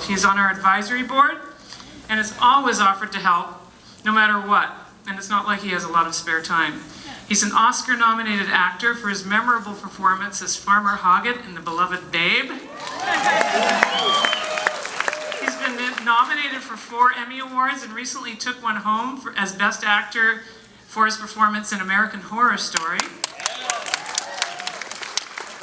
He's on our advisory board and has always offered to help, no matter what. And it's not like he has a lot of spare time. He's an Oscar-nominated actor for his memorable performance as Farmer Hoggett in The Beloved Babe. He's been nominated for 4 Emmy Awards and recently took one home as Best Actor for his performance in American Horror Story.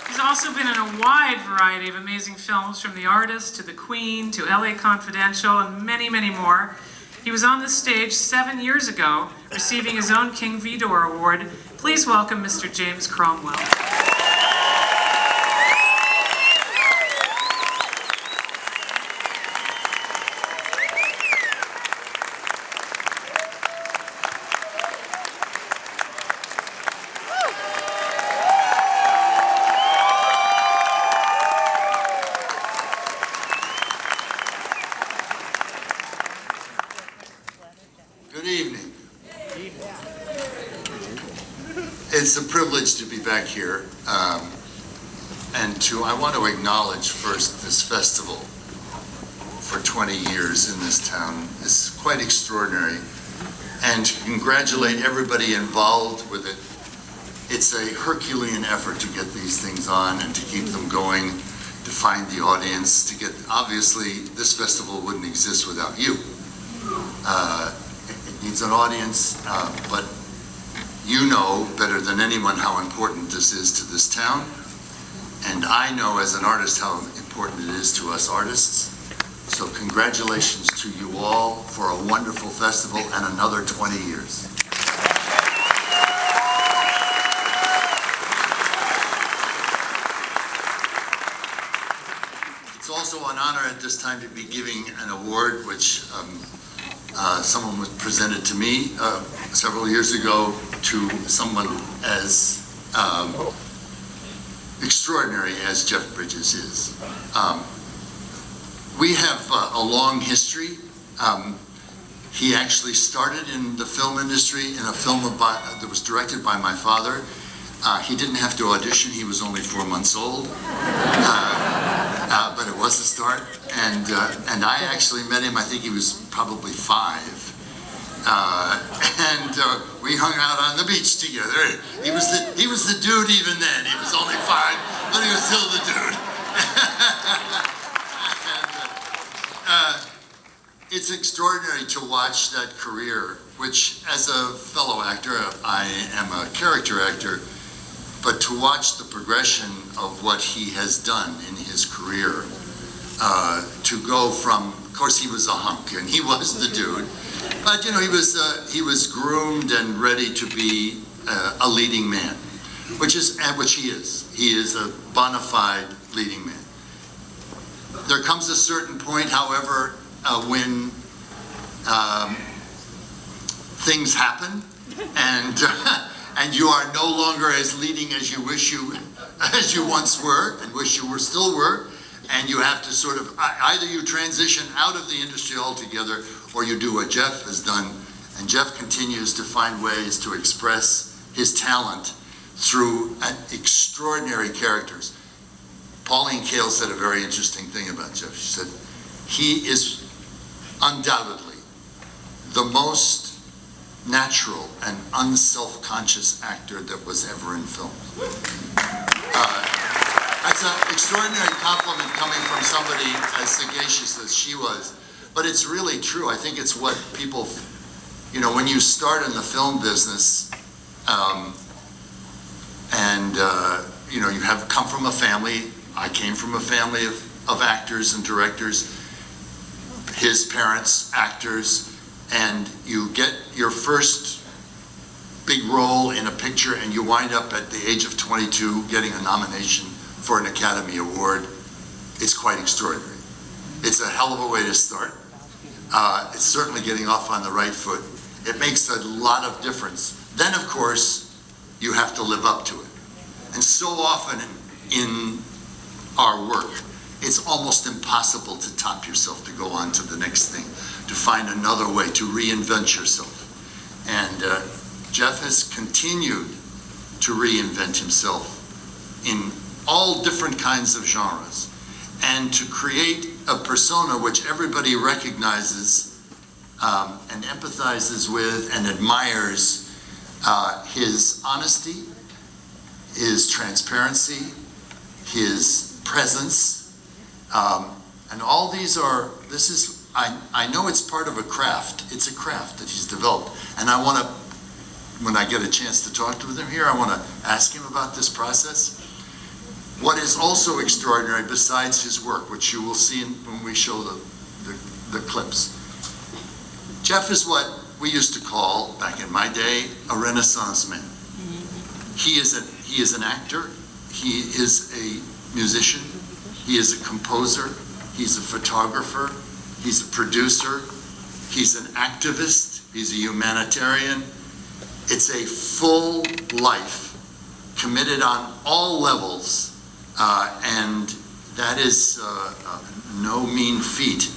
He's also been in a wide variety of amazing films, from The Artist to The Queen to LA Confidential and many, many more. He was on the stage 7 years ago, receiving his own King Vidor Award. Please welcome Mr. James Cromwell. Good evening. It's a privilege to be back here, I want to acknowledge first this festival for 20 years in this town. It's quite extraordinary, and to congratulate everybody involved with it. It's a Herculean effort to get these things on and to keep them going, to find the audience, to get, obviously this festival wouldn't exist without you. It needs an audience, but you know better than anyone how important this is to this town. And I know as an artist how important it is to us artists. So congratulations to you all for a wonderful festival and another 20 years. It's also an honor at this time to be giving an award which someone was presented to me several years ago, to someone as extraordinary as Jeff Bridges is. We have a long history. He actually started in the film industry in a film that was directed by my father. He didn't have to audition, he was only 4 months old. But it was a start, and I actually met him, I think he was probably 5. We hung out on the beach together. He was the dude even then. He was only 5, but he was still the dude. It's extraordinary to watch that career, which as a fellow actor, I am a character actor, but to watch the progression of what he has done in his career, to go from, of course he was a hunk and he was the dude, but you know, he was groomed and ready to be a leading man, which he is. He is a bona fide leading man. There comes a certain point, however, when things happen, and you are no longer as leading as you once were, and wish you still were, and you have to sort of, either you transition out of the industry altogether, or you do what Jeff has done, and Jeff continues to find ways to express his talent through extraordinary characters. Pauline Kael said a very interesting thing about Jeff. She said, he is undoubtedly the most natural and unself-conscious actor that was ever in film. That's an extraordinary compliment coming from somebody as sagacious as she was, but it's really true. I think it's what people, you know, when you start in the film business, you know, you have come from a family. I came from a family of actors and directors, his parents, actors, and you get your first big role in a picture and you wind up at the age of 22 getting a nomination for an Academy Award. It's quite extraordinary. It's a hell of a way to start. It's certainly getting off on the right foot. It makes a lot of difference. Then, of course, you have to live up to it. And so often in our work, it's almost impossible to top yourself, to go on to the next thing, to find another way, to reinvent yourself. And Jeff has continued to reinvent himself in all different kinds of genres, and to create a persona which everybody recognizes and empathizes with and admires his honesty, his transparency, his presence, and all these are, I know it's part of a craft. It's a craft that he's developed. And I want to, when I get a chance to talk to him here, I want to ask him about this process. What is also extraordinary besides his work, which you will see when we show the clips, Jeff is what we used to call, back in my day, a Renaissance man. He is an actor, he is a musician, he is a composer, he's a photographer, he's a producer, he's an activist, he's a humanitarian. It's a full life, committed on all levels, and that is no mean feat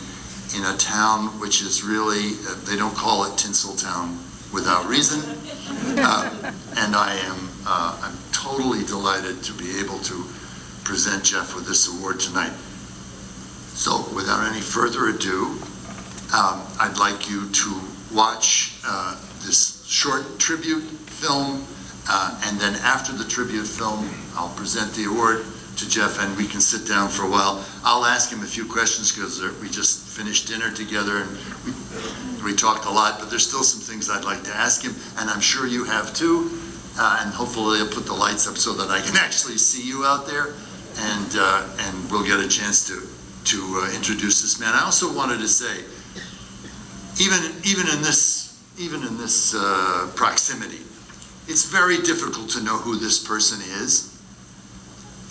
in a town which is really, they don't call it Tinseltown without reason. And I'm totally delighted to be able to present Jeff with this award tonight. So without any further ado, I'd like you to watch this short tribute film, and then after the tribute film, I'll present the award to Jeff and we can sit down for a while. I'll ask him a few questions because we just finished dinner together and we talked a lot, but there's still some things I'd like to ask him, and I'm sure you have too, and hopefully they'll put the lights up so that I can actually see you out there, and we'll get a chance to introduce this man. I also wanted to say, even in this proximity, it's very difficult to know who this person is.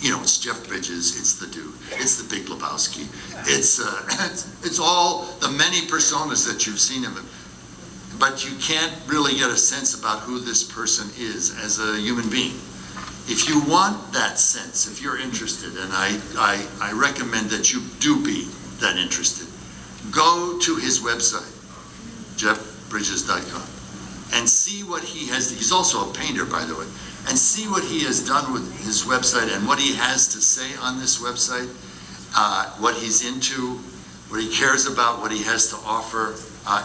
You know, it's Jeff Bridges, it's the dude, it's the Big Lebowski, it's all the many personas that you've seen him in. But you can't really get a sense about who this person is as a human being. If you want that sense, if you're interested, and I recommend that you do be that interested, go to his website, jeffbridges.com, and see what he has. He's also a painter, by the way, and see what he has done with his website and what he has to say on this website, what he's into, what he cares about, what he has to offer.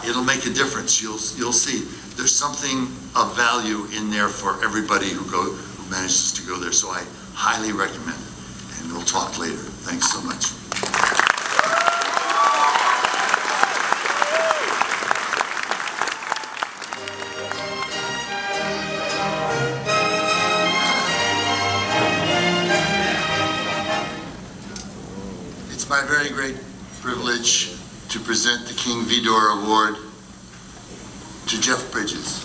It'll make a difference. You'll see. There's something of value in there for everybody who manages to go there. So I highly recommend it. And we'll talk later. Thanks so much. It's my very great privilege to present the King Vidor Award to Jeff Bridges.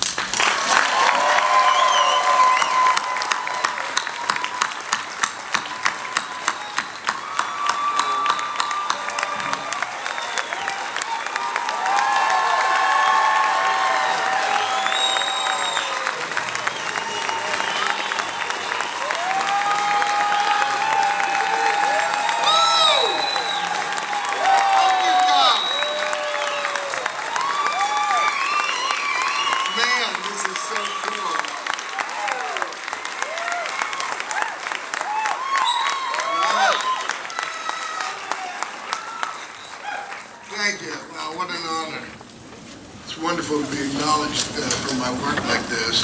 Thank you. Wow, what an honor. It's wonderful to be acknowledged for my work like this.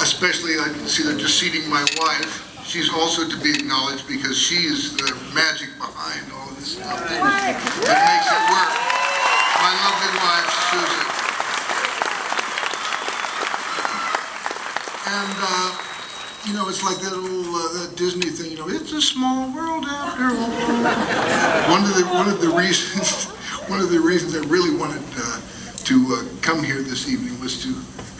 Especially, I can see they're just seating my wife. She's also to be acknowledged because she is the magic behind all of this stuff that makes it work. My lovely wife, Susan. And, you know, it's like that old that Disney thing, you know, it's a small world after all. One of the reasons I really wanted to come here this evening was to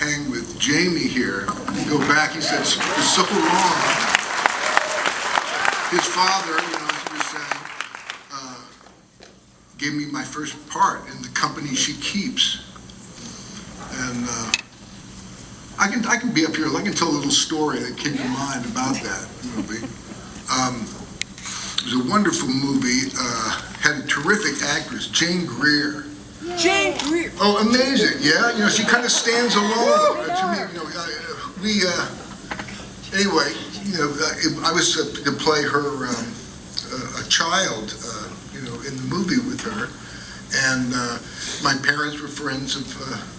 hang with Jamie here. Go back, he said, it's so long. His father, you know, as he was saying, gave me my first part in The Company She Keeps. And I can be up here, I can tell a little story that came to mind about that movie. It was a wonderful movie, had a terrific actress, Jane Greer. Jane Greer. Oh, amazing, yeah? You know, she kind of stands alone. To me, you know, anyway, you know, I was to play her, a child, you know, in the movie with her. And my parents were friends of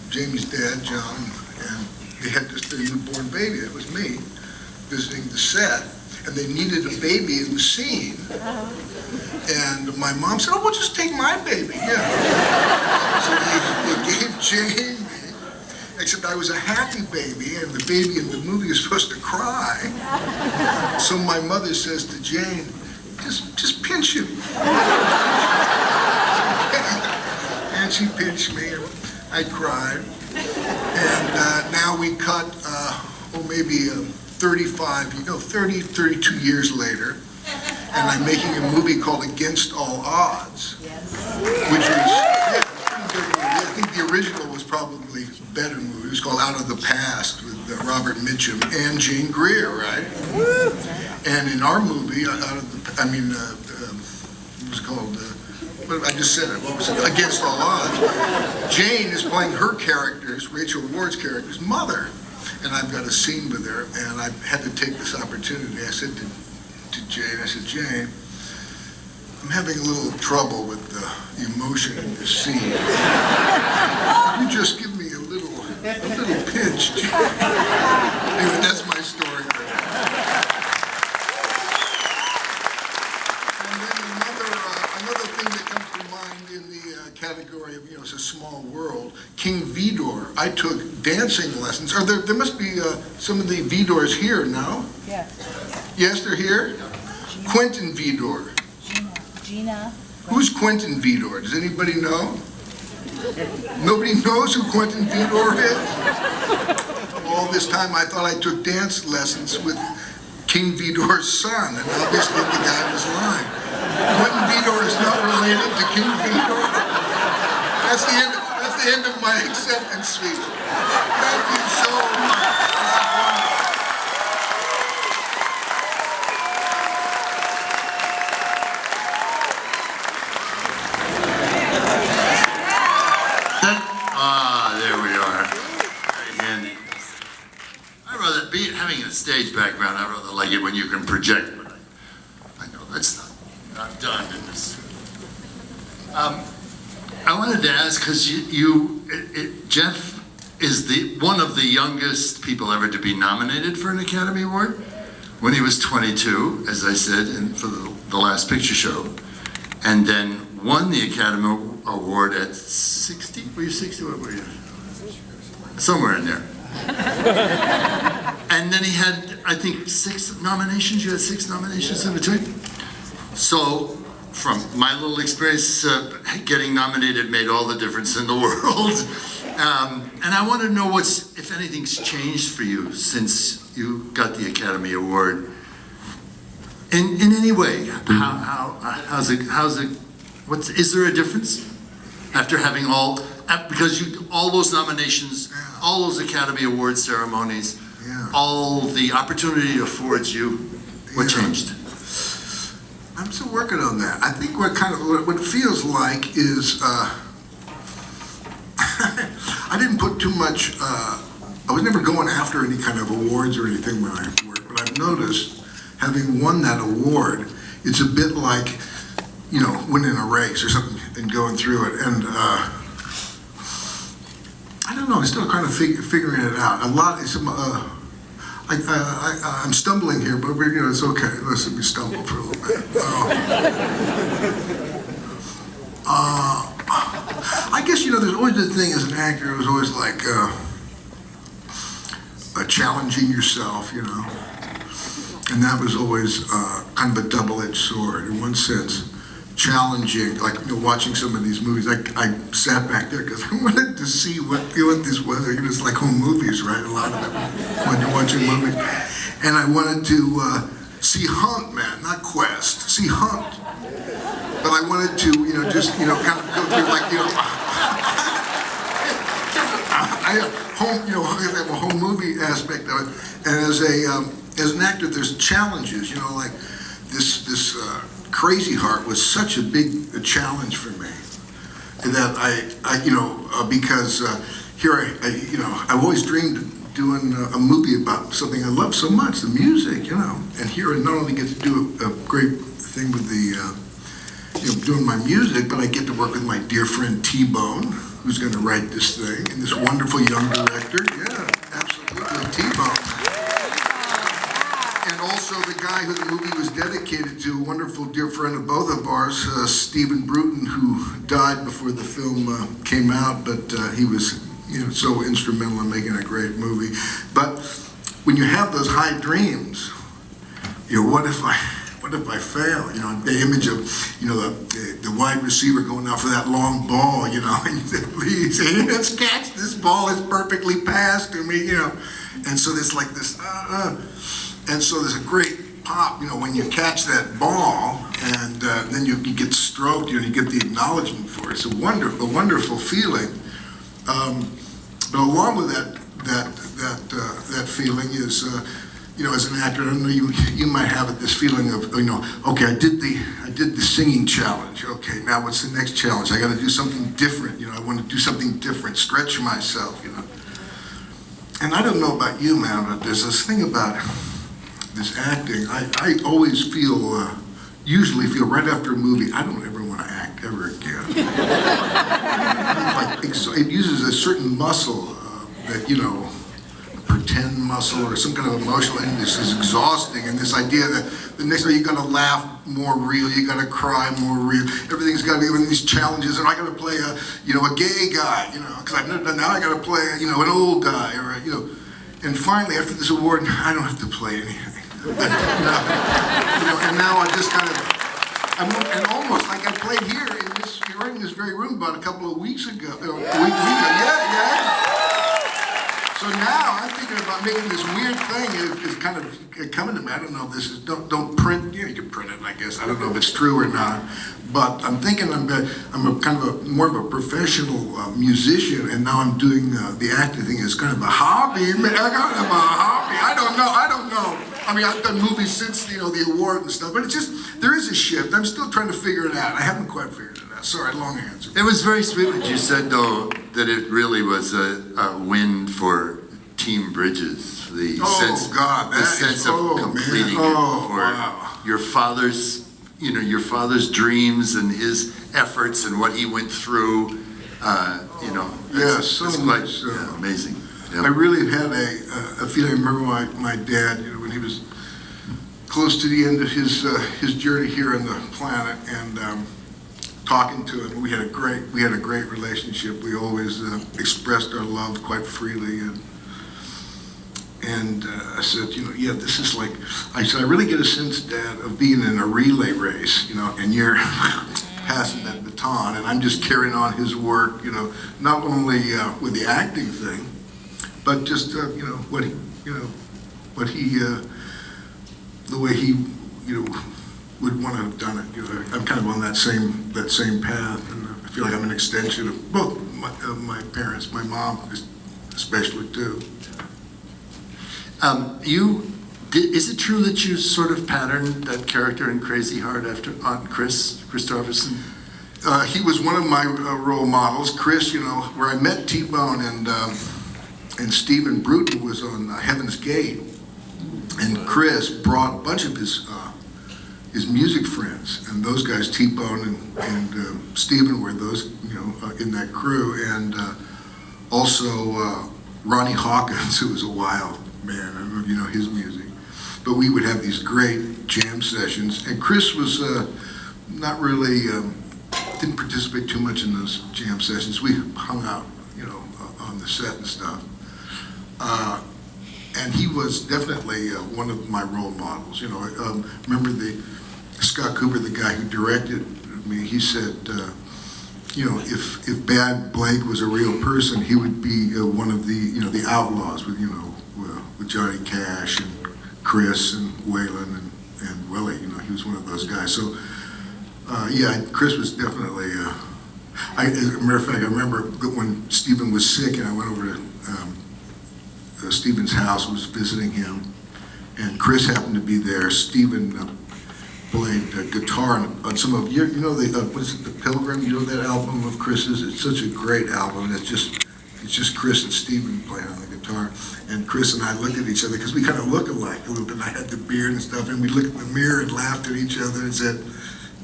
Jamie's dad, John, and they had just their newborn baby. It was me visiting the set, and they needed a baby in the scene. And my mom said, "Oh, well, just take my baby." Yeah. So they gave Jane me, except I was a happy baby, and the baby in the movie was supposed to cry. So my mother says to Jane, just pinch him. And she pinched me, and I cried. And now we cut, maybe 32 years later, and I'm making a movie called Against All Odds, which is, yeah, pretty good movie. I think the original was probably a better movie. It was called Out of the Past with Robert Mitchum and Jane Greer, right? And in our movie, it was called, I just said it, what was it? Against All Odds. Jane is playing her character's, Rachel Ward's character's mother. And I've got a scene with her, and I had to take this opportunity. I said to Jane, Jane, I'm having a little trouble with the emotion in this scene. You just give me a little pinch, Jane. Anyway, that's my story. And then another thing that comes to mind in the category of, it's a small world, King Vidor. I took dancing lessons. There must be some of the Vidors here, no? Yeah. Yes, they're here? Quentin Vidor. Gina. Who's Quentin Vidor? Does anybody know? Nobody knows who Quentin Vidor is? All this time I thought I took dance lessons with King Vidor's son, and obviously the guy was lying. Quentin Vidor is not related to King Vidor. That's the end of my acceptance speech. Thank you so much. There we are. Very handy. Having a stage background, I rather like it when you can project, but I know that's not done in this. I wanted to ask, because Jeff is one of the youngest people ever to be nominated for an Academy Award. When he was 22, as I said, for the last picture show, and then won the Academy Award at 60. Were you 60? What were you? Somewhere in there. And then he had, I think, 6 nominations. You had 6 nominations in between. So, from my little experience, getting nominated made all the difference in the world. And I want to know if anything's changed for you since you got the Academy Award. In any way, how's it? Is there a difference after having because all those nominations, all those Academy Award ceremonies, all the opportunity it affords you? What changed? I'm still working on that. I think what it feels like is I didn't put too much. I was never going after any kind of awards or anything when I worked, but I've noticed, having won that award, it's a bit like, winning a race or something and going through it. And I don't know, I'm still kind of figuring it out. I'm stumbling here, but it's okay. Let me stumble for a little bit. I guess, there's always the thing as an actor, it was always like challenging yourself, and that was always kind of a double-edged sword in one sense. Challenging, like watching some of these movies. I sat back there because I wanted to see what this was. It's like home movies, right? A lot of it when you're watching movies. And I wanted to see Hunt, man, not Quest. See Hunt. But I wanted to, just kind of go through like, I have home, I have a home movie aspect of it. And as an actor, there's challenges. Like this. Crazy Heart was such a big challenge for me that because here I've always dreamed of doing a movie about something I love so much, the music, and here I not only get to do a great thing with the doing my music, but I get to work with my dear friend T-Bone, who's going to write this thing, and this wonderful young director. Yeah, absolutely, T-Bone. And also the guy who the movie was dedicated to, a wonderful dear friend of both of ours, Stephen Bruton, who died before the film came out, but he was so instrumental in making a great movie. But when you have those high dreams, what if I fail? The image of the wide receiver going out for that long ball, and you say, please, let's catch this ball. It's perfectly passed to me, And so there's like this, and so there's a great pop, when you catch that ball, and then you get stroked, you get the acknowledgement for it. It's a wonderful feeling. But along with that feeling is, as an actor, I don't know, you might have this feeling of, okay, I did the singing challenge. Okay, now what's the next challenge? I got to do something different. I want to do something different, stretch myself. And I don't know about you, man, but there's this thing about this acting. I always usually feel right after a movie, I don't ever want to act ever again. It uses a certain muscle that, pretend muscle or some kind of emotional, and this is exhausting. And this idea that the next day you got to laugh more real, you got to cry more real. Everything's got to be one of these challenges, and I got to play a gay guy, because I've never done. Now I got to play an old guy, or And finally, after this award, I don't have to play anything. And now I just and almost like I played here in this very room about a couple of weeks ago. Yeah. So now I'm thinking about making this weird thing is kind of coming to me. I don't know if this is, don't print, you can print it, I guess. I don't know if it's true or not. But I'm thinking I'm more of a professional musician, and now I'm doing the acting thing as kind of a hobby. I don't know. I mean, I've done movies since, the award and stuff, but it's just, there is a shift. I'm still trying to figure it out. I haven't quite figured it out. Sorry, long answer. It was very sweet what you said, though, that it really was a win for Team Bridges. The sense of completing it for your father's, your father's dreams and his efforts and what he went through. Yes, it's quite amazing. Yeah. I really had a feeling. I remember my dad, when he was close to the end of his journey here on the planet, and talking to him, we had a great relationship. We always expressed our love quite freely, and I said, this is like, I said, I really get a sense, Dad, of being in a relay race, and you're passing that baton, and I'm just carrying on his work, not only with the acting thing, but just what he the way he would want to have done it. I'm kind of on that same path, and I feel like I'm an extension of both my parents, my mom especially too. Is it true that you sort of patterned that character in Crazy Heart on Chris Christopherson? He was one of my role models. Chris, where I met T-Bone and Stephen Bruton was on Heaven's Gate, and Chris brought a bunch of his music friends, and those guys, T-Bone and Stephen, were those in that crew, and also Ronnie Hawkins, who was a wild man. I don't know if you know his music, but we would have these great jam sessions, and Chris was not really didn't participate too much in those jam sessions. We hung out, on the set and stuff. And he was definitely one of my role models. Remember Scott Cooper, the guy who directed me, he said, if Bad Blake was a real person, he would be one of the outlaws with Johnny Cash and Chris and Waylon and Willie. He was one of those guys. So, Chris was definitely. As a matter of fact, I remember when Stephen was sick, and I went over to Stephen's house, was visiting him, and Chris happened to be there. Stephen played guitar on some of what is it, The Pilgrim? That album of Chris's? It's such a great album. And it's just Chris and Stephen playing on the guitar. And Chris and I looked at each other because we kind of look alike a little bit. I had the beard and stuff, and we looked in the mirror and laughed at each other and said,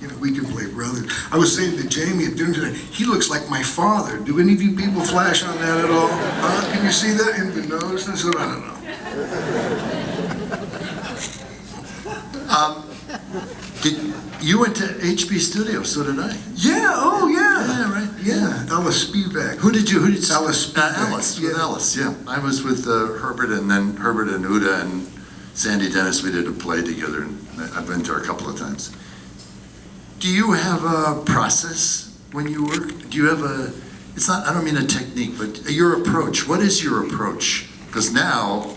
You know, we can play brothers. I was saying to Jamie at dinner today, he looks like my father. Do any of you people flash on that at all? Can you see that in the nose? I said, I don't know. You went to HB Studios, so did I. Yeah, oh yeah. Yeah, right. Yeah, Alice Spivak. Who did you? Alice Spivak. Alice, with Yeah. Alice, yeah. I was with Herbert, and then Herbert and Uda and Sandy Dennis. We did a play together, and I've been to her a couple of times. Do you have a process when you work? Do you have a, it's not, I don't mean a technique, but your approach. What is your approach? Because now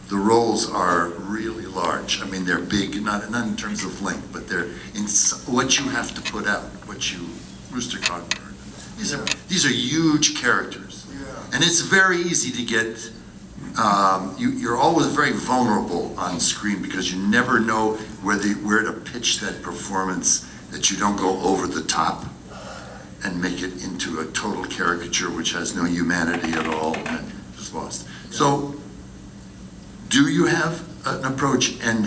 the roles are really large. I mean, they're big, not in terms of length, but they're in what you have to put out, what you, Rooster Cogburn. These are huge characters. Yeah. And it's very easy to get, you're always very vulnerable on screen because you never know where to pitch that performance, that you don't go over the top and make it into a total caricature which has no humanity at all and is lost. So, do you have an approach, and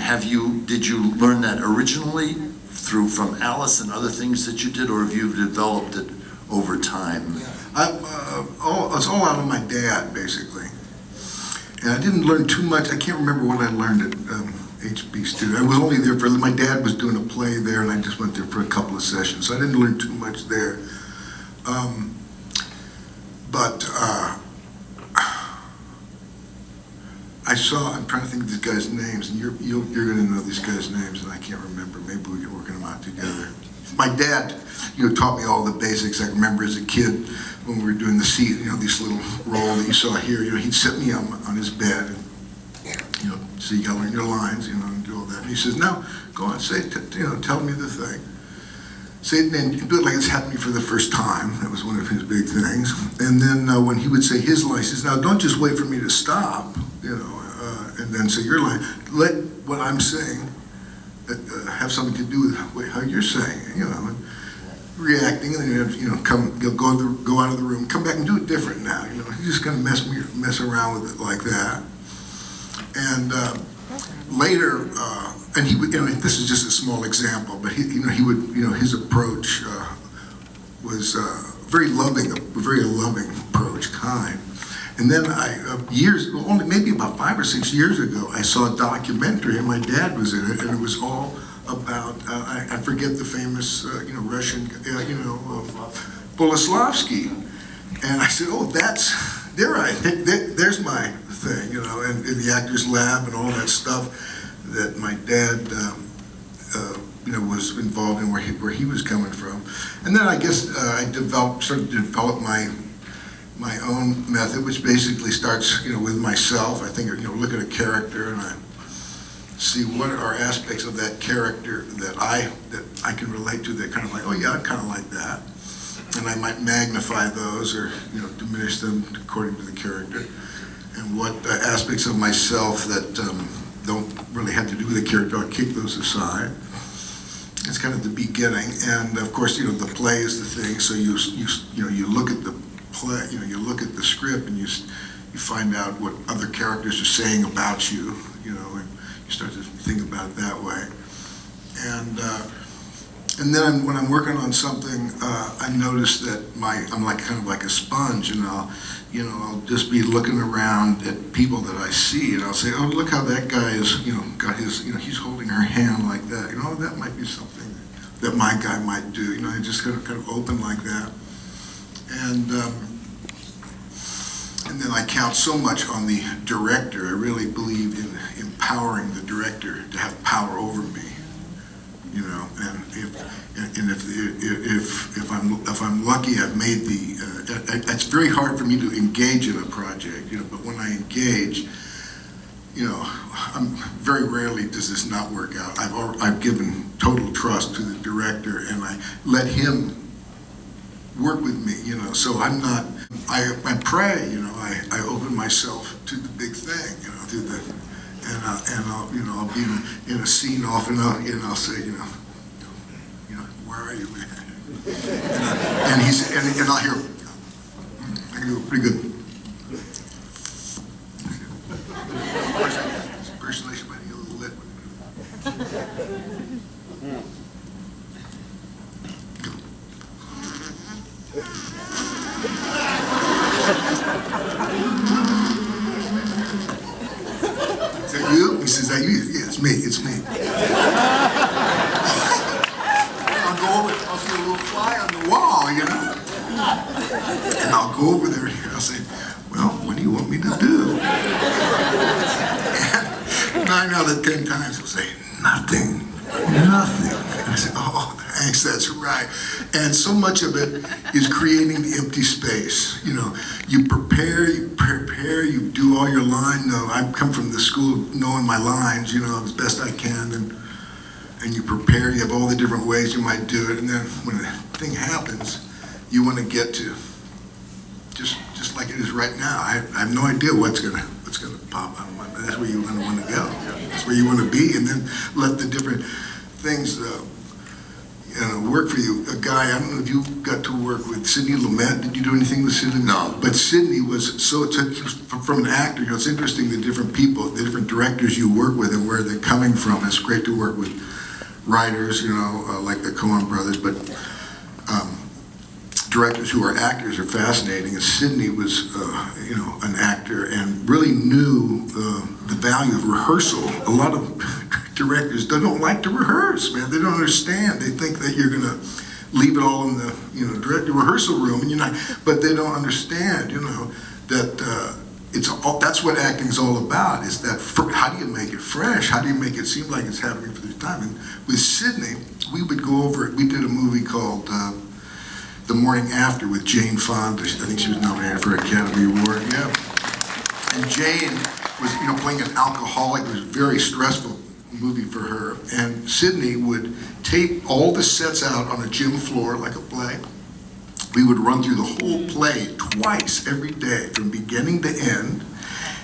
did you learn that originally from Alice and other things that you did, or have you developed it over time? It's all out of my dad, basically. And I didn't learn too much. I can't remember what I learned at HB Studio. I was only there my dad was doing a play there, and I just went there for a couple of sessions, so I didn't learn too much there. I'm trying to think of these guys' names, and you're going to know these guys' names, and I can't remember. Maybe we can work them out together. My dad, taught me all the basics. I remember as a kid when we were doing the seat, this little roll that you saw here. He'd sit me on his bed, and so you got to learn your lines, and do all that. And he says, "Now go on, say, tell me the thing. Say it, and do it like it's happening for the first time." That was one of his big things. And then when he would say his line, he says, "Now don't just wait for me to stop, and then say your line. Let what I'm saying have something to do with how you're saying it, and reacting, and then you'll go out of the room, come back and do it different now. You're just gonna mess around with it like that." And later, and he would, this is just a small example, but he would, his approach was very loving, a very loving approach, kind. And then only maybe about 5 or 6 years ago, I saw a documentary, and my dad was in it, and it was all about, I forget the famous, Russian, Boleslavsky. And I said, "Oh, there's my thing," and in the actor's lab and all that stuff that my dad, was involved in, where he was coming from. And then I guess I started to develop my own method, which basically starts, with myself. I think, look at a character and I see what are aspects of that character that I can relate to, that kind of like, oh yeah, I'm kind of like that. And I might magnify those or, diminish them according to the character. And what aspects of myself that don't really have to do with the character, I'll kick those aside. It's kind of the beginning. And of course, the play is the thing. So you look at the play, you look at the script and you find out what other characters are saying about you, and you start to think about it that way. And then when I'm working on something, I notice that I'm kind of like a sponge, and I'll just be looking around at people that I see, and I'll say, "Oh, look how that guy is, got his, he's holding her hand like that. That might be something that my guy might do." I just kind of open like that. And then I count so much on the director. I really believe in empowering the director to have power over me. And if I'm lucky, I've made it's very hard for me to engage in a project, but when I engage, I'm very rarely does this not work out. I've given total trust to the director, and I let him work with me, so I'm not, I pray, I open myself to the big thing, and I'll be in a scene often, and I'll say, "Where are you, man?" And I'll hear, I can do it pretty good. Impersonation might be a little lit. Is that you? He says, that you? Yeah, it's me, it's me. I'll go over, I'll see a little fly on the wall, you know? And I'll go over there and I'll say, well, what do you want me to do? And 9 out of 10 times he'll say, nothing. Nothing. And I said, oh, thanks, that's right. And so much of it is creating the empty space. You know, you prepare, you do all your lines. You know, I come from the school of knowing my lines, you know, as best I can, and you prepare, you have all the different ways you might do it, and then when the thing happens, you want to get to just like it is right now. I have no idea what's gonna pop out of my mouth. That's where you want to go. That's where you want to be, and then let the different things work for you. A guy, I don't know if you got to work with Sidney Lumet. Did you do anything with Sidney? No. But Sidney was from an actor. You know, it's interesting the different people, the different directors you work with, and where they're coming from. It's great to work with writers, you know, like the Coen brothers, but directors who are actors are fascinating. And Sidney was, you know, an actor and really knew the value of rehearsal. A lot of directors don't like to rehearse, man. They don't understand. They think that you're gonna leave it all in the, you know, director rehearsal room, and you're not. But they don't understand, you know, that it's all. That's what acting's all about. Is that how do you make it fresh? How do you make it seem like it's happening for the time? And with Sidney, we would go over it. We did a movie called The Morning After with Jane Fonda. I think she was nominated for an Academy Award. Yeah. And Jane was, you know, playing an alcoholic. It was a very stressful movie for her. And Sidney would tape all the sets out on a gym floor like a play. We would run through the whole play twice every day from beginning to end.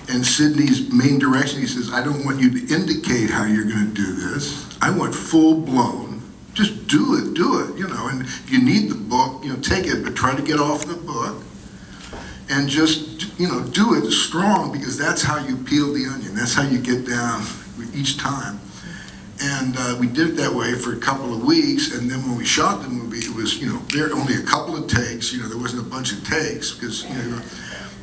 And Sidney's main direction, he says, I don't want you to indicate how you're going to do this. I want full blown. Just do it, you know. And if you need the book, you know, take it, but try to get off the book. And just, you know, do it strong, because that's how you peel the onion. That's how you get down each time. And we did it that way for a couple of weeks, and then when we shot the movie, it was, you know, there only a couple of takes, you know, there wasn't a bunch of takes, because, you know,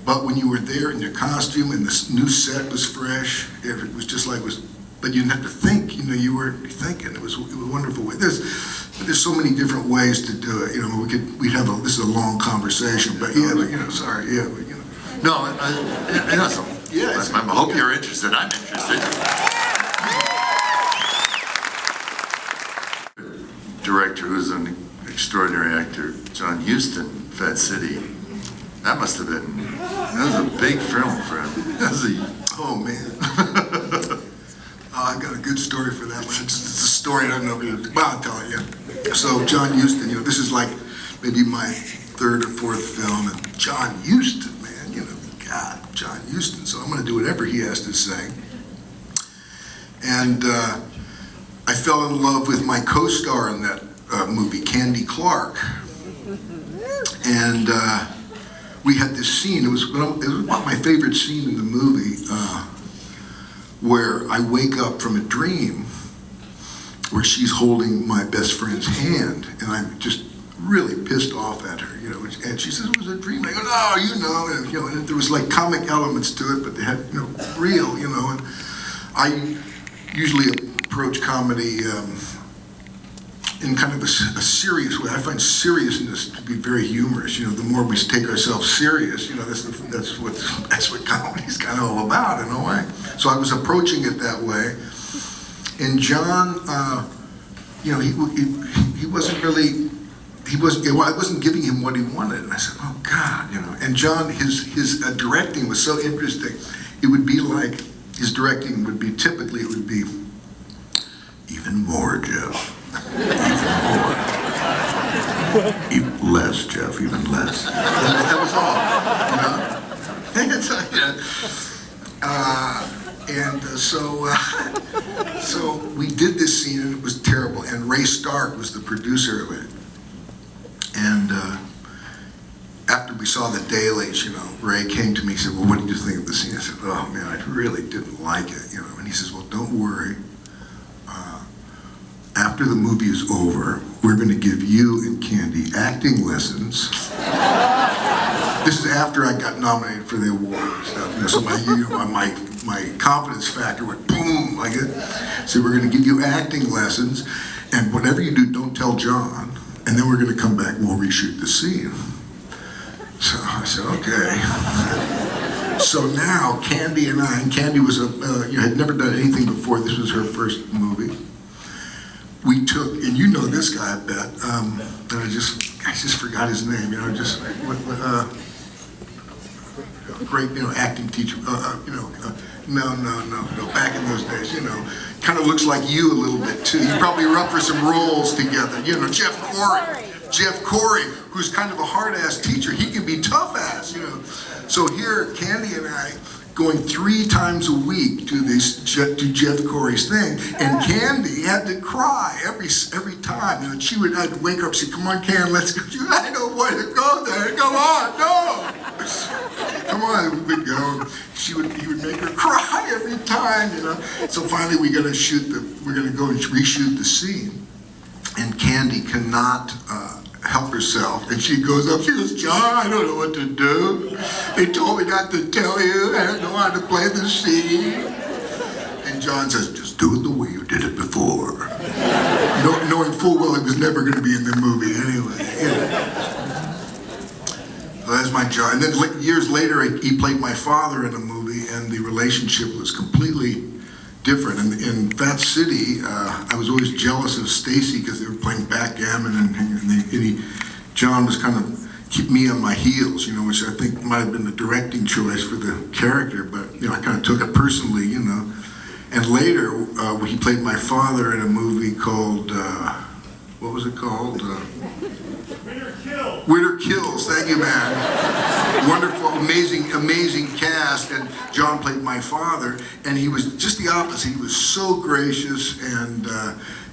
but when you were there in your costume and the new set was fresh, it was just like it was, but you didn't have to think, you know, you were thinking. It was a wonderful way. There's so many different ways to do it, you know. We'd have this is a long conversation, but yeah, but, you know, sorry, yeah, but, you know. No, I hope you're interested. I'm interested. Director who's an extraordinary actor, John Huston, Fat City. That must have been, that was a big film for him. Oh man. I got a good story for that one. It's a story I don't know if you, well, I'll tell it, yeah. So John Huston, you know, this is like maybe my 3rd or 4th film, and John Huston, man, you know, God, John Huston. So I'm gonna do whatever he has to say. And I fell in love with my co-star in that movie, Candy Clark. And we had this scene, it was about my favorite scene in the movie, where I wake up from a dream where she's holding my best friend's hand, and I'm just really pissed off at her, you know, and she says, it was a dream. I go, no, you know, and there was like comic elements to it, but they had, you know, real, you know, and I usually approach comedy in kind of a serious way. I find seriousness to be very humorous. You know, the more we take ourselves serious, you know, that's what comedy's kind of all about in a way. So I was approaching it that way, and John, you know, he wasn't really. I wasn't giving him what he wanted, and I said, "Oh God," you know. And John, his directing was so interesting. It would be like his directing would be typically it would be even more, Jeff, even more, even less, Jeff, even less. That was all, you know. So we did this scene, and it was terrible. And Ray Stark was the producer of it. And after we saw the dailies, you know, Ray came to me and said, well, what did you think of the scene? I said, oh man, I really didn't like it, you know. And he says, well, don't worry. After the movie is over, we're going to give you and Candy acting lessons. after I got nominated for the award and stuff. You know, so my confidence factor went boom, like it. So we're going to give you acting lessons, and whatever you do, don't tell John. And then we're going to come back and we'll reshoot the scene. So I said, okay. So now Candy and Candy was had never done anything before. This was her first movie. We took, and you know this guy, I bet. And I just forgot his name. You know, just great, you know, acting teacher. No. Back in those days, you know, kind of looks like you a little bit too. You probably were up for some roles together. You know, Jeff Corey, who's kind of a hard-ass teacher. He can be tough-ass, you know. So here, Candy and I going 3 times a week to Jeff Corey's thing, and Candy had to cry every time. You know, I'd wake her up and say, "Come on, Can, let's go." I don't want to go there. Come on, no. Come on, we'd go. He would make her cry every time, you know. So finally, we're gonna go and reshoot the scene, and Candy cannot help herself, and she goes up. She goes, "John, I don't know what to do. They told me not to tell you. I don't know how to play the scene." And John says, "Just do it the way you did it before," knowing full well it was never going to be in the movie anyway. Yeah. So that's my John. And then years later, he played my father in a movie, and the relationship was completely different. In Fat City, I was always jealous of Stacy because they were playing backgammon, and John was kind of keep me on my heels, you know, which I think might have been the directing choice for the character, but you know, I kind of took it personally, you know. And later, he played my father in a movie called what was it called? Winter Kills. Thank you, man. Wonderful, amazing cast. And John played my father, and he was just the opposite. He was so gracious, and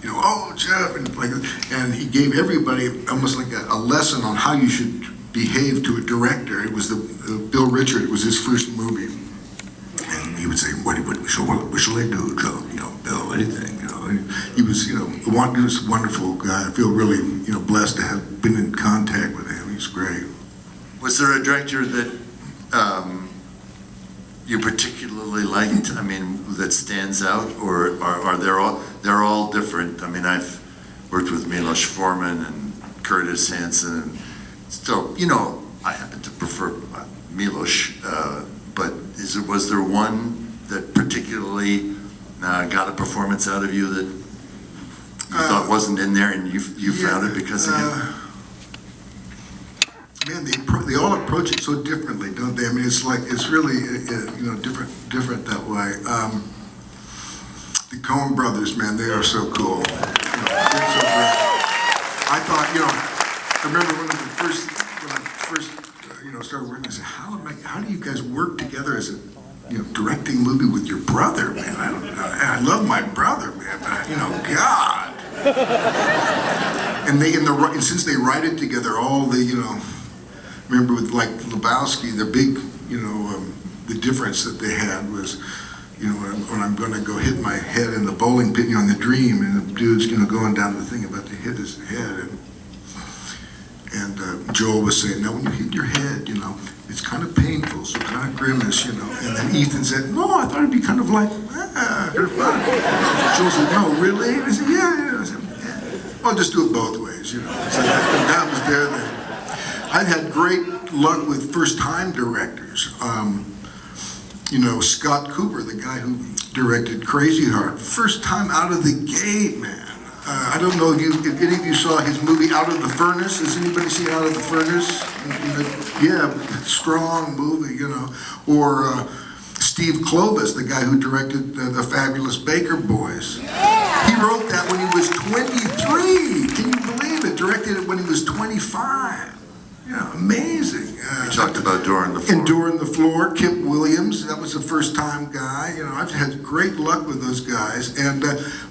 you know, "Oh, Jeff," and he gave everybody almost like a lesson on how you should behave to a director. It was Bill Richard. It was his first movie, and he would say, "What shall I do, Joe? You know, Bill, anything." You know, he was, you know, he was a wonderful guy. I feel really, you know, blessed to have been in contact with him. He's great. Was there a director that you particularly liked? I mean, that stands out, or are they're all different? I mean, I've worked with Milos Forman and Curtis Hanson, and so, you know, I happen to prefer Milos, but was there one that particularly got a performance out of you that you thought wasn't in there, and you found it because of him? Man, they all approach it so differently, don't they? I mean, it's really, you know, different that way. The Coen brothers, man, they are so cool. You know, they're so great. I thought, you know, I remember when I first you know, started working, I said, how do you guys work together as a, you know, directing a movie with your brother, man? I love my brother, man, but, you know, God. And since they write it together, all the, you know, remember with like Lebowski, the big, you know, the difference that they had was, you know, when I'm going to go hit my head in the bowling pit, you know, in the dream, and the dude's, you know, going down the thing about to hit his head, and Joel was saying, "Now when you hit your head, you know, it's kind of painful, so kind of grimace, you know." And then Ethan said, "No, I thought it'd be kind of like, kind of fun." Joel said, "No, really?" And I said, "Yeah." I said, "Yeah. I'll just do it both ways, you know." So that was there. I've had great luck with first-time directors. You know, Scott Cooper, the guy who directed Crazy Heart, first time out of the gate, man. I don't know if any of you saw his movie Out of the Furnace. Has anybody seen Out of the Furnace? Yeah, strong movie, you know. Or Steve Kloves, the guy who directed the Fabulous Baker Boys. He wrote that when he was 23. Can you believe it? Directed it when he was 25. Yeah, amazing. We talked about Door on the Floor. And Door on the Floor, Kip Williams, that was a first-time guy. You know, I've had great luck with those guys. And,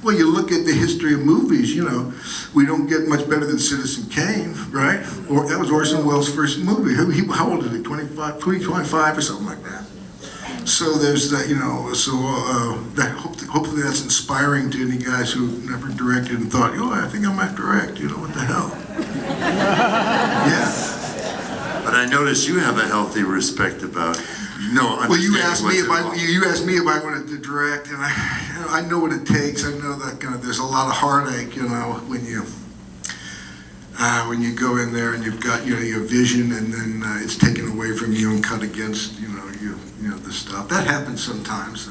well, you look at the history of movies, you know, we don't get much better than Citizen Kane, right? Or that was Orson Welles' first movie. How old is he, 25 or something like that? So there's that, you know, so hopefully that's inspiring to any guys who never directed and thought, "Oh, I think I might direct," you know, what the hell? Yeah. But I notice you have a healthy respect about, Well, you asked me if I wanted to direct, and I know what it takes. I know that there's a lot of heartache, when you go in there and you've got your vision, and then it's taken away from you and cut against the stuff that happens sometimes.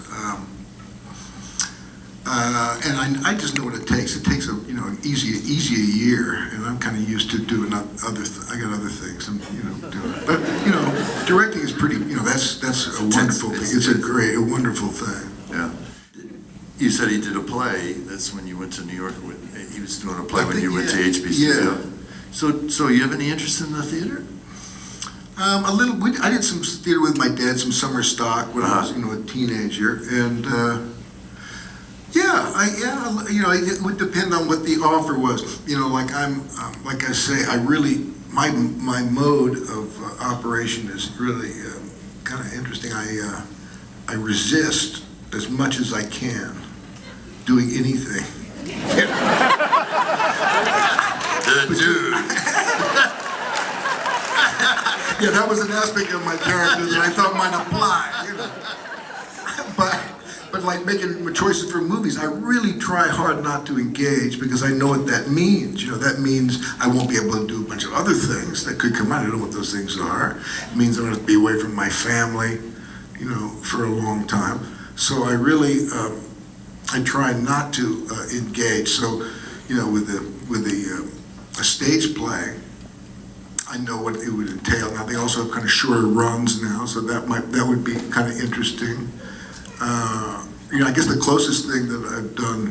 And I just know what it takes. It takes easy a year, and I'm kind of used to doing I got other things I'm doing. But directing is pretty. That's a wonderful thing. It's a wonderful thing. Yeah. You said he did a play. That's when you went to New York. He was doing a play when you went to HBC. Yeah. So you have any interest in the theater? A little. I did some theater with my dad, some summer stock when I was a teenager, and. It would depend on what the offer was. Like I say, I really, my mode of operation is really kind of interesting. I resist as much as I can doing anything. The dude. Yeah, that was an aspect of my character that I thought might apply. But like making choices for movies, I really try hard not to engage because I know what that means. That means I won't be able to do a bunch of other things that could come out. I don't know what those things are. It means I'm going to be away from my family, for a long time. So I really, I try not to engage. So, with a stage play, I know what it would entail. Now they also have kind of shorter runs now, so that would be kind of interesting. I guess the closest thing that I've done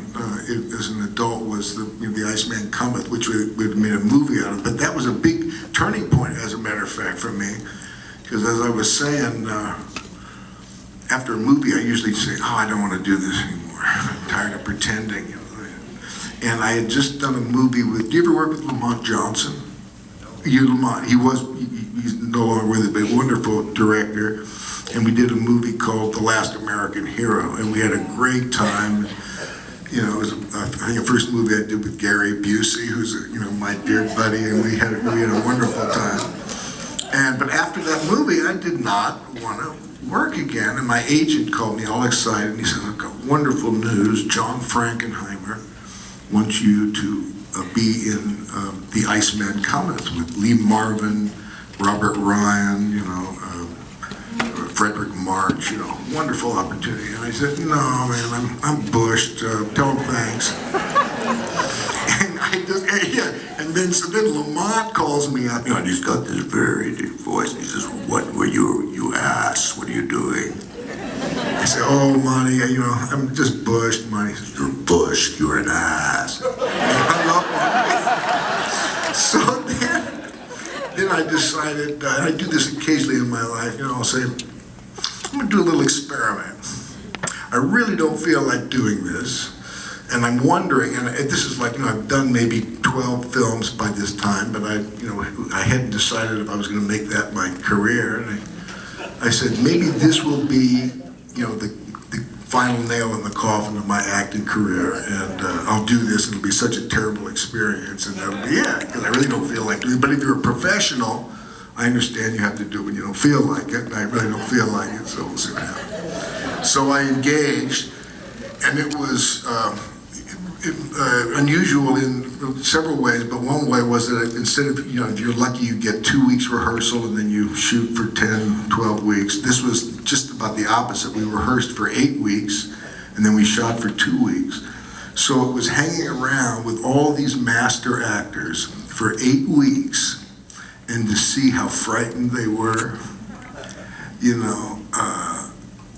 as an adult was the Iceman Cometh, which we made a movie out of. But that was a big turning point, as a matter of fact, for me, because as I was saying, after a movie, I usually say, "Oh, I don't want to do this anymore. I'm tired of pretending." And I had just done a movie with. Do you ever work with Lamont Johnson? Lamont. He's no longer with it, but a wonderful director. And we did a movie called The Last American Hero, and we had a great time. It was I think the first movie I did with Gary Busey, who's my dear buddy, and we had a wonderful time. But after that movie, I did not want to work again, and my agent called me all excited, and he said, "Look, wonderful news! John Frankenheimer wants you to be in The Iceman Cometh with Lee Marvin, Robert Ryan, Frederick March, wonderful opportunity." And I said, "No, man, I'm bushed. Tell him thanks." And then Lamont calls me up, and he's got this very deep voice, and he says, "What were you ass? What are you doing?" I said, "Oh, Monty, I'm just bushed." Monty says, "You're bushed. You're an ass." And I love Monty. So then I decided, I do this occasionally in my life, I'll say, I'm going to do a little experiment. I really don't feel like doing this, and I'm wondering, and this is like, I've done maybe 12 films by this time, but I hadn't decided if I was going to make that my career, and I said, maybe this will be, the final nail in the coffin of my acting career, and I'll do this, and it'll be such a terrible experience, and that'll be it, because I really don't feel like doing it. But if you're a professional, I understand you have to do it when you don't feel like it, and I really don't feel like it, so we'll see what happens. So I engaged, and it was unusual in several ways, but one way was that instead of, if you're lucky, you get 2 weeks rehearsal and then you shoot for 10, 12 weeks. This was just about the opposite. We rehearsed for 8 weeks, and then we shot for 2 weeks. So it was hanging around with all these master actors for 8 weeks, and to see how frightened they were,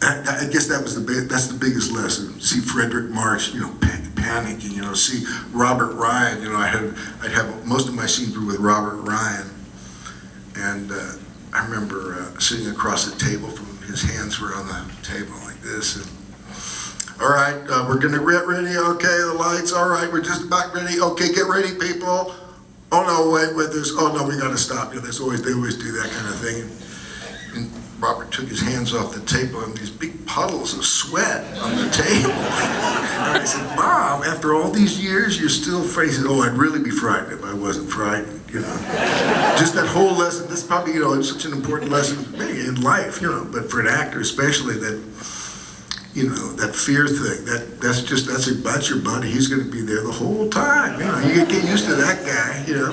I guess that's the biggest lesson. See Frederick March, panicking. See Robert Ryan. I'd have most of my scenes were with Robert Ryan, and I remember sitting across the table from him. His hands were on the table like this. And, "All right, we're gonna get ready. Okay, the lights. All right, we're just about ready. Okay, get ready, people. Oh no, wait, there's. Oh no, we gotta stop. They always do that kind of thing." And Robert took his hands off the table, and these big puddles of sweat on the table. And I said, "Bob, after all these years, you're still afraid?" He said, "Oh, I'd really be frightened if I wasn't frightened." you know. Just that whole lesson, that's probably, you know, it's such an important lesson maybe in life, you know, but for an actor especially, that, you know, that fear thing, that's your buddy. He's going to be there the whole time, you know. You get used to that guy, you know.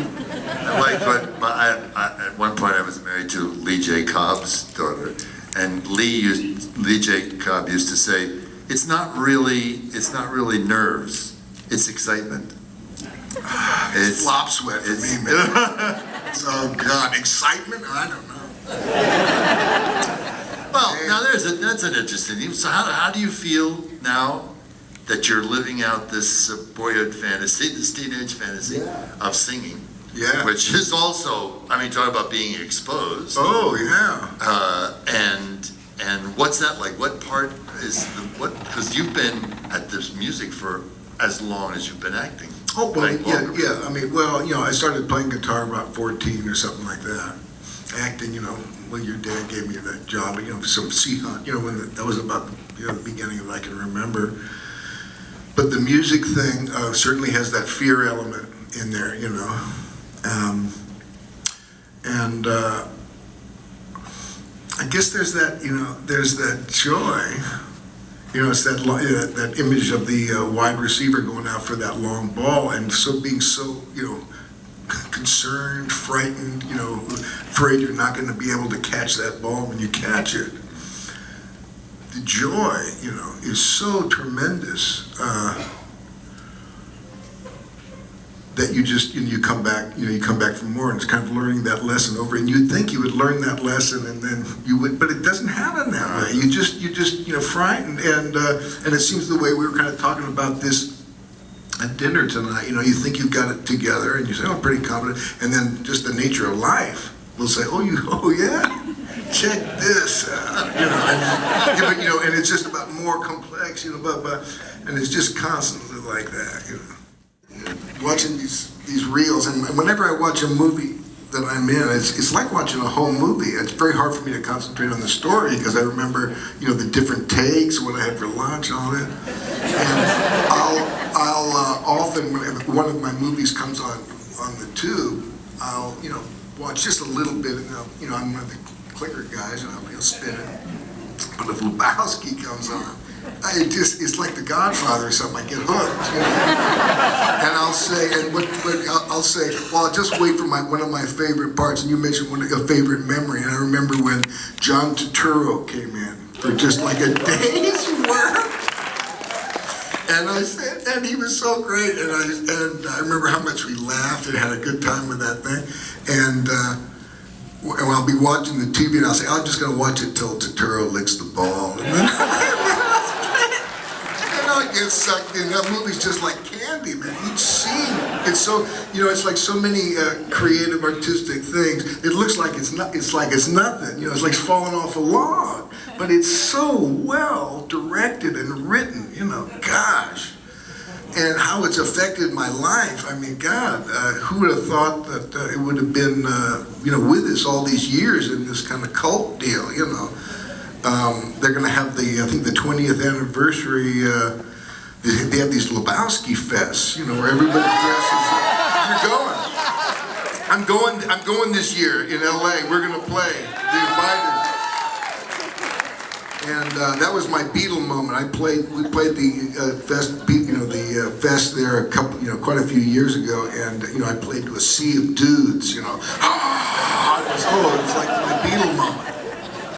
At one point I was married to Lee J. Cobb's daughter, and Lee J. Cobb used to say, it's not really nerves, it's excitement. It's flop sweat for me, man. Oh God, excitement? I don't know. Well, now that's an interesting thing. So how do you feel now that you're living out this boyhood fantasy, this teenage fantasy of singing? Yeah. Which is also, I mean, talk about being exposed. Oh yeah. And what's that like? What part is because you've been at this music for as long as you've been acting. Oh, well, Like, yeah. I mean, well, you know, I started playing guitar about 14 or something like that. Acting, you know, well, your dad gave me that job, you know, some sea hunt, you know, that was about, you know, the beginning of I can remember. But the music thing certainly has that fear element in there, you know. I guess there's that, you know, there's that joy. You know, it's that image of the wide receiver going out for that long ball and being so, you know, concerned, frightened, you know, afraid you're not going to be able to catch that ball when you catch it. The joy, you know, is so tremendous that you just, you know, you come back for more, and it's kind of learning that lesson over. And you'd think you would learn that lesson, and then you would, but it doesn't happen that way. You just, you know, frightened, and it seems the way we were kind of talking about this at dinner tonight. You know, you think you've got it together, and you say, "Oh, I'm pretty confident," and then just the nature of life will say, "Oh, yeah, check this out," you know, you know, and it's just about more complex, you know, but and it's just constantly like that, you know. Watching these reels, and whenever I watch a movie that I'm in, it's like watching a whole movie. It's very hard for me to concentrate on the story because I remember, you know, the different takes, what I had for lunch, and all that. And I'll often, when one of my movies comes on the tube, I'll, you know, watch just a little bit, and you know, I'm one of the clicker guys, and I'll, you know, spin it. But if Lebowski comes on, it's like The Godfather or something. I get hooked, you know? And I'll say, I'll say, well, I'll just wait for one of my favorite parts. And you mentioned a favorite memory, and I remember when John Turturro came in for just like a day's work. And I said, and he was so great, and I remember how much we laughed and had a good time with that thing. And I'll be watching the TV, and I'll say, I'm just going to watch it till Turturro licks the ball. And then I get sucked in. That movie's just like candy, man. Each scene, it's so, you know, it's like so many creative, artistic things. It looks like it's not. It's like it's nothing. You know, it's like falling off a log. But it's so well directed and written. You know, gosh, and how it's affected my life. I mean, God, who would have thought that it would have been, you know, with us all these years in this kind of cult deal. You know. They're going to have I think the 20th anniversary, they have these Lebowski fests, you know, where everybody dresses up. You're going. I'm going this year in LA. We're going to play. They invited. And that was my Beal moment. We played the fest there quite a few years ago, and, you know, I played to a sea of dudes, you know. It's